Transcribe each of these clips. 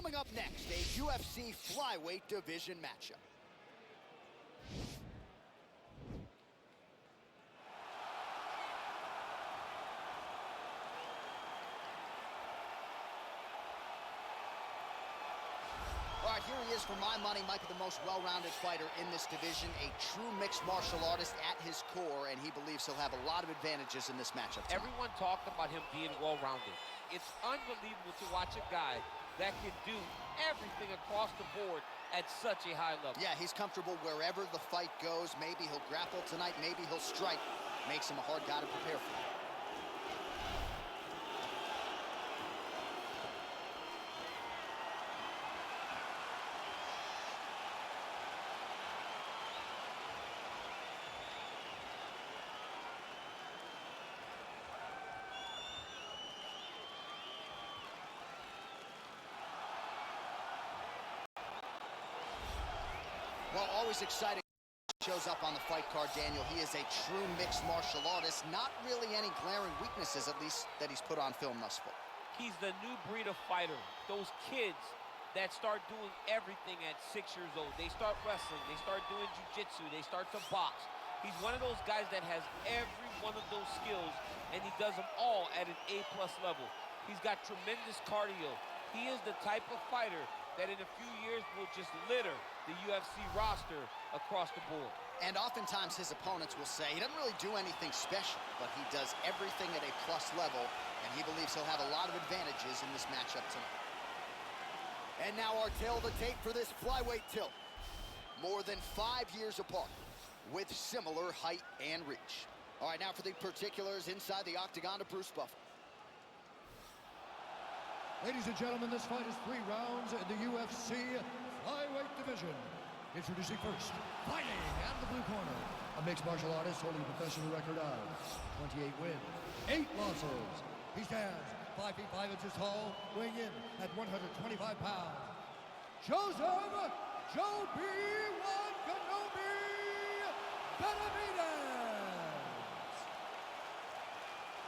Coming up next, a UFC flyweight division matchup. All right, here he is, for my money, might be the most well-rounded fighter in this division, a true mixed martial artist at his core, and he believes he'll have a lot of advantages in this matchup tonight. Everyone talked about him being well-rounded. It's unbelievable to watch a guy that can do everything across the board at such a high level. Yeah, he's comfortable wherever the fight goes. Maybe he'll grapple tonight, maybe he'll strike. Makes him a hard guy to prepare for. Well, always exciting. Shows up on the fight card, Daniel. He is a true mixed martial artist. Not really any glaring weaknesses, at least, that he's put on film thus far. He's the new breed of fighter. Those kids that start doing everything at 6 years old. They start wrestling, they start doing jiu-jitsu, they start to box. He's one of those guys that has every one of those skills, and he does them all at an A+ level. He's got tremendous cardio. He is the type of fighter that in a few years will just litter the UFC roster across the board. And oftentimes his opponents will say he doesn't really do anything special, but he does everything at a plus level, and he believes he'll have a lot of advantages in this matchup tonight. And now our tail of the tape for this flyweight tilt. More than 5 years apart, with similar height and reach. All right, now for the particulars inside the octagon to Bruce Buffer. Ladies and gentlemen, this fight is 3 rounds in the UFC flyweight division. Introducing first, fighting out of the blue corner, a mixed martial artist holding a professional record of 28 wins, 8 losses. He stands 5 feet 5 inches tall, weighing in at 125 pounds. Joseph Joe B1 Kenobi Benavidez.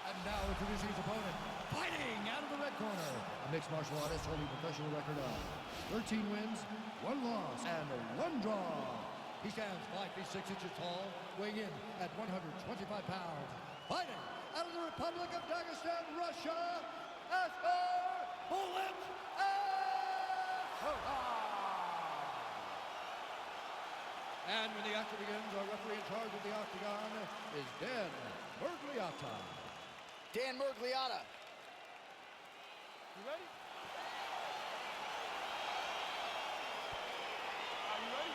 And now introducing his opponent, fighting out of the red corner, a mixed martial artist holding a professional record of 13 wins, 1 loss, and 1 draw. He stands 5 feet 6 inches tall, weighing in at 125 pounds. Fighting out of the Republic of Dagestan, Russia, Askar Askarov. And when the action begins, our referee in charge of the octagon is Dan Mergliata. Dan Mergliata. You ready? Are you ready?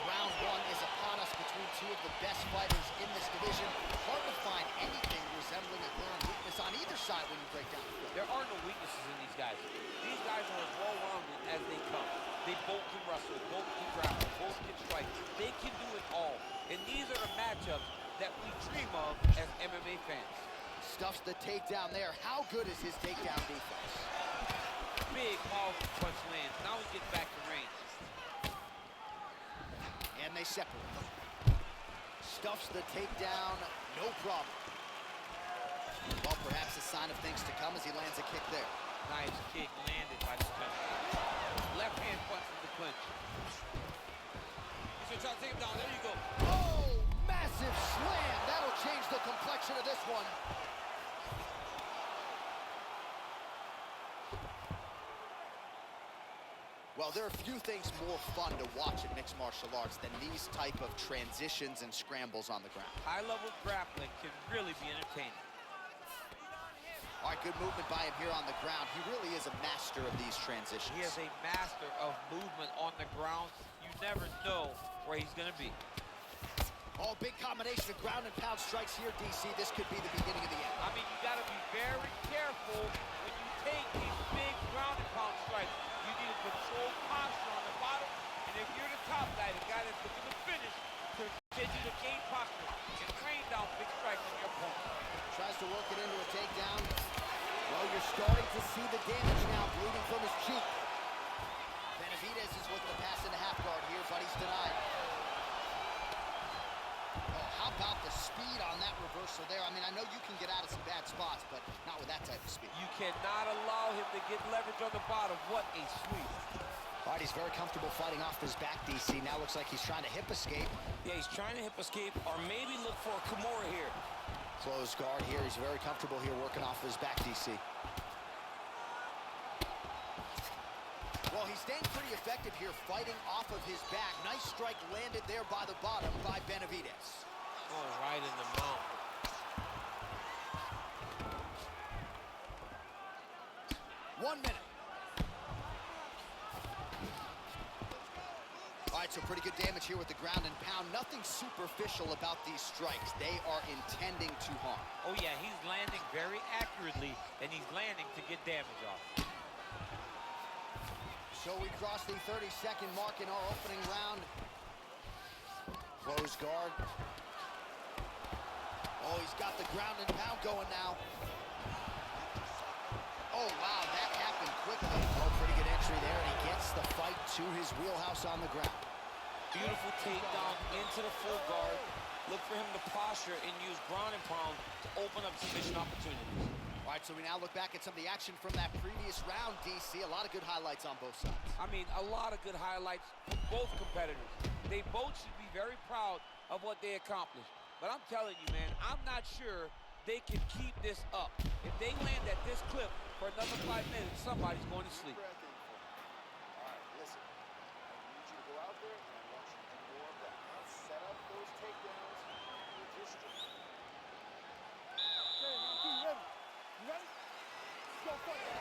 Round 1 is upon us between 2 of the best fighters in this division. Hard to find anything resembling a glaring weakness on either side when you break down the field. There are no weaknesses in these guys. These guys are as well-rounded as they come. They both can wrestle, both can grapple, both can strike. They can do it all. And these are the matchups that we dream of as MMA fans. Stuffs the takedown there. How good is his takedown defense? Big, powerful punch lands. Now he gets back to range. And they separate. Stuffs the takedown, no problem. Well, perhaps a sign of things to come as he lands a kick there. Nice kick landed by the punch. Left hand punch from the clinch. He's gonna try to take him down. There you go. Oh, massive slam. That'll change the complexion of this one. Well, there are few things more fun to watch in mixed martial arts than these type of transitions and scrambles on the ground. High-level grappling can really be entertaining. All right, good movement by him here on the ground. He really is a master of these transitions. He is a master of movement on the ground. You never know where he's going to be. Oh, big combination of ground and pound strikes here, DC. This could be the beginning of the end. I mean, you got to be very careful when you take these big ground and pound strikes. You need a controlled posture on the bottom. And if you're the top guy, the guy that's looking to finish, to continue to gain posture and rain down big strikes on your opponent. Tries to work it into a takedown. Well, you're starting to see the damage now, bleeding from his cheek. Benavidez is looking to pass into half guard here, but he's denied. Oh, how about the speed on that reversal there? I mean, I know you can get out of some bad spots, but not with that type of speed. You cannot allow him to get leverage on the bottom. What a sweep. All right, he's very comfortable fighting off his back, DC. Now looks like he's trying to hip escape. Yeah, he's trying to hip escape or maybe look for a Kimura here. Closed guard here. He's very comfortable here working off his back, DC. Well, he's staying pretty effective here fighting off of his back. Nice strike landed there by the bottom by Benavidez. Going right in the mouth. 1 minute. All right, so pretty good damage here with the ground and pound. Nothing superficial about these strikes. They are intending to harm. Oh, yeah, he's landing very accurately, and he's landing to get damage off. So we cross the 30-second mark in our opening round. Close guard. Oh, he's got the ground and pound going now. Oh, wow, that happened quickly. Oh, pretty good entry there, and he gets the fight to his wheelhouse on the ground. Beautiful takedown into the full guard. Look for him to posture and use ground and pound to open up submission opportunities. All right, so we now look back at some of the action from that previous round, DC. A lot of good highlights on both sides. I mean, a lot of good highlights from both competitors. They both should be very proud of what they accomplished. But I'm telling you, man, I'm not sure they can keep this up. If they land at this clip for another 5 minutes, somebody's going to sleep. All right, listen. I need you to go out there, and I want you to do more of that. Set up those takedowns with your strength. Okay, round 2, ready? You ready? Let's go fight, man.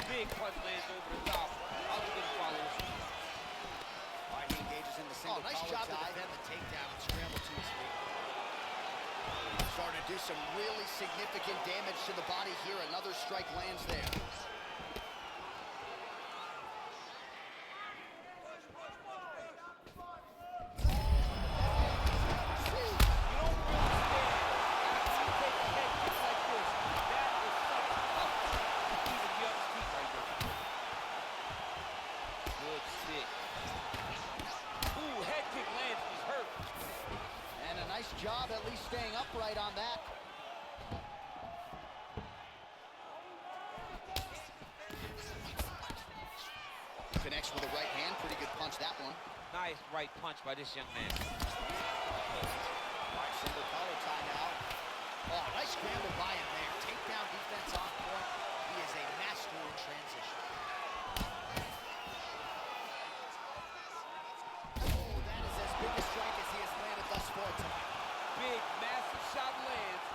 Big punch lands over the top. I'll give him followers. All right, he engages in the single nice collar job to tie. defend the takedown and scramble to his feet. Starting to do some really significant damage to the body here. Another strike lands there. Nice job at least staying upright on that. Connects with the right hand. Pretty good punch, that one. Nice right punch by this young man. All right, single collar tie now. Oh, nice scramble by him there. Takedown defense on point. He is a master in transition. Oh, that is as big a strike as he has landed thus far tonight. Big, massive shot lands.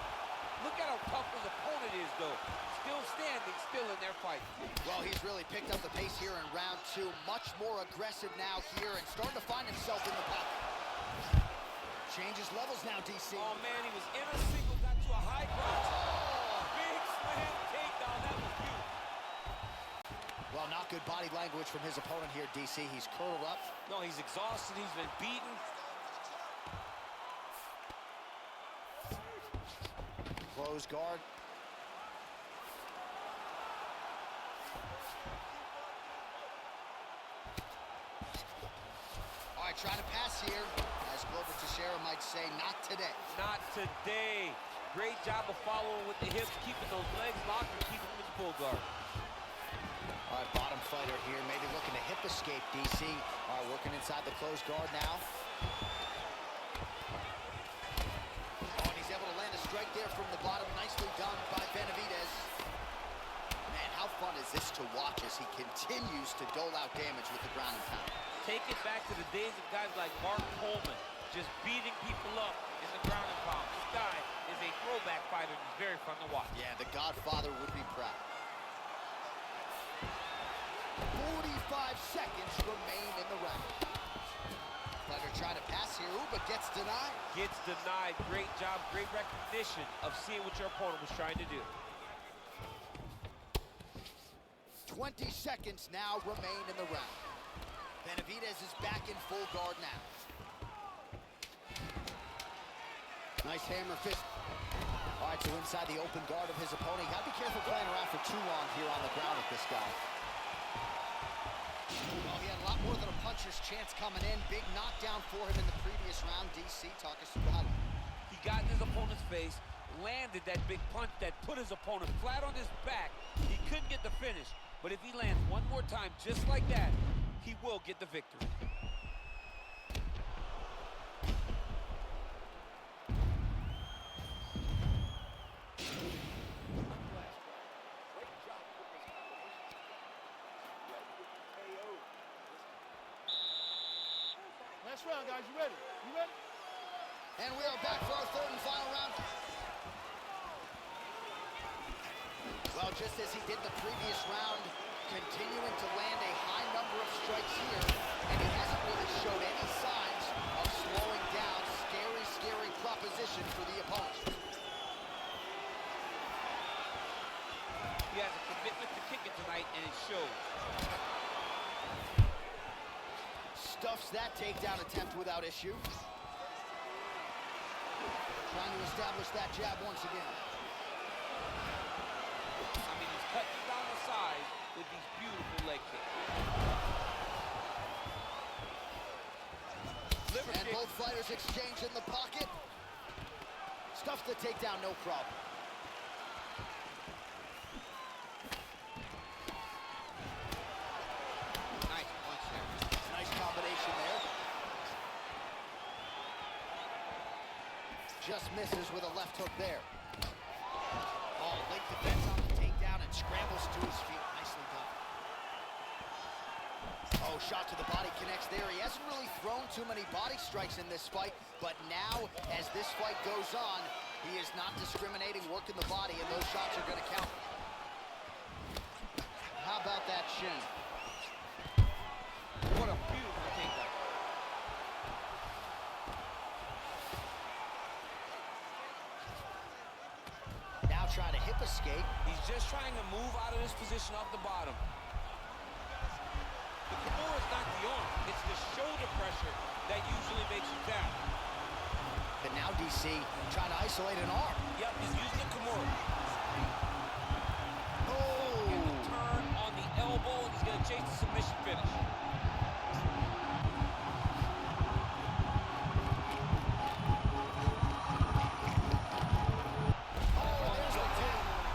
Look at how tough his opponent is, though. Still standing, still in their fight. Well, he's really picked up the pace here in round 2. Much more aggressive now here and starting to find himself in the pocket. Changes levels now, DC. Oh, man, he was in a single, got to a high ground. Oh, big slam takedown. That was beautiful. Well, not good body language from his opponent here, DC. He's curled up. No, he's exhausted. He's been beaten. Close guard. All right, trying to pass here. As Glover Teixeira might say, not today. Not today. Great job of following with the hips, keeping those legs locked and keeping them in full guard. All right, bottom fighter here, maybe looking to hip escape, DC. All right, working inside the closed guard now. Strike there from the bottom, nicely done by Benavidez. Man, how fun is this to watch as he continues to dole out damage with the ground and pound. Take it back to the days of guys like Mark Coleman, just beating people up in the ground and pound. This guy is a throwback fighter and is very fun to watch. Yeah, the Godfather would be proud. 45 seconds remain in the round. Fighter trying to pass here, but gets denied. Gets denied. Great job, great recognition of seeing what your opponent was trying to do. 20 seconds now remain in the round. Benavidez is back in full guard now. Nice hammer fist. All right, so inside the open guard of his opponent. Gotta be careful playing around for too long here on the ground with this guy. Well, he had a lot more than a puncher's chance coming in. Big knockdown for him in the previous round. DC, talk us through the highlight. He got in his opponent's face, landed that big punch that put his opponent flat on his back. He couldn't get the finish, but if he lands one more time just like that, he will get the victory. Last round, guys. You ready? You ready? And we are back for our third and final round. Well, just as he did the previous round, continuing to land a high number of strikes here, and he hasn't really showed any signs of slowing down. Scary, scary proposition for the opponent. He has a commitment to kick it tonight, and it shows. Stuffs that takedown attempt without issue. Trying to establish that jab once again. I mean, he's cutting down the sides with these beautiful leg kicks. Liver And kick. both fighters exchange in the pocket. Stuffs the takedown, no problem. Nice punch there. Nice combination there. Just misses with a left hook there. Oh, late defense on the takedown and scrambles to his feet. Nicely done. Oh, shot to the body connects there. He hasn't really thrown too many body strikes in this fight, but now, as this fight goes on, he is not discriminating, working the body, and those shots are going to count. How about that shin? What a beautiful takedown. Now trying to hip escape. He's just trying to move out of this position off the bottom. The Kimura is not the arm. It's the shoulder pressure that usually makes you tap. But now DC trying to isolate an arm. Yep, he's using the Kimura. Oh! Get the turn on the elbow, and he's going to chase the submission finish.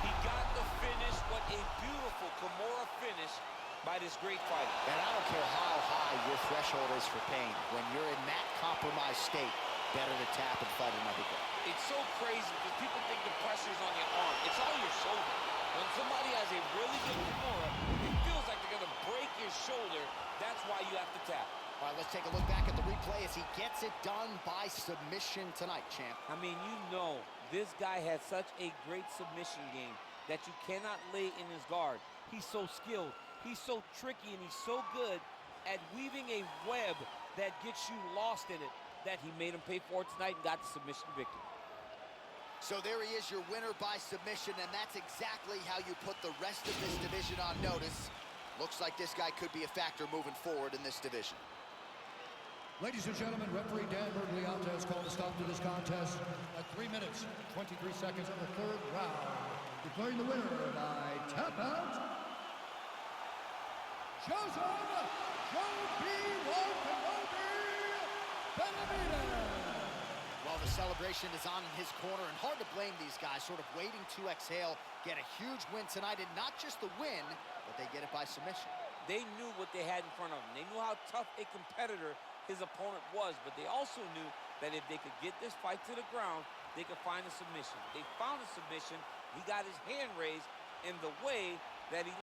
He got the finish. What a beautiful Kimura finish by this great fighter. And I don't care how high your threshold is for pain. When you're in that compromised state, better to tap and fight another day. It's so crazy because people think the pressure's on your arm. It's on your shoulder. When somebody has a really good Kimura, it feels like they're going to break your shoulder. That's why you have to tap. All right, let's take a look back at the replay as he gets it done by submission tonight, champ. I mean, you know, this guy has such a great submission game that you cannot lay in his guard. He's so skilled. He's so tricky, and he's so good at weaving a web that gets you lost in it that he made him pay for it tonight and got the submission victory. So there he is, your winner by submission, and that's exactly how you put the rest of this division on notice. Looks like this guy could be a factor moving forward in this division. Ladies and gentlemen, referee Dan Bergliata has called a stop to this contest at 3 minutes, 23 seconds of the third round. Declaring the winner by tap out, Joseph Joe B. Benavidez. Well, the celebration is on in his corner, and hard to blame these guys, sort of waiting to exhale, get a huge win tonight, and not just the win, but they get it by submission. They knew what they had in front of them. They knew how tough a competitor his opponent was, but they also knew that if they could get this fight to the ground, they could find a submission. They found a submission. He got his hand raised in the way that he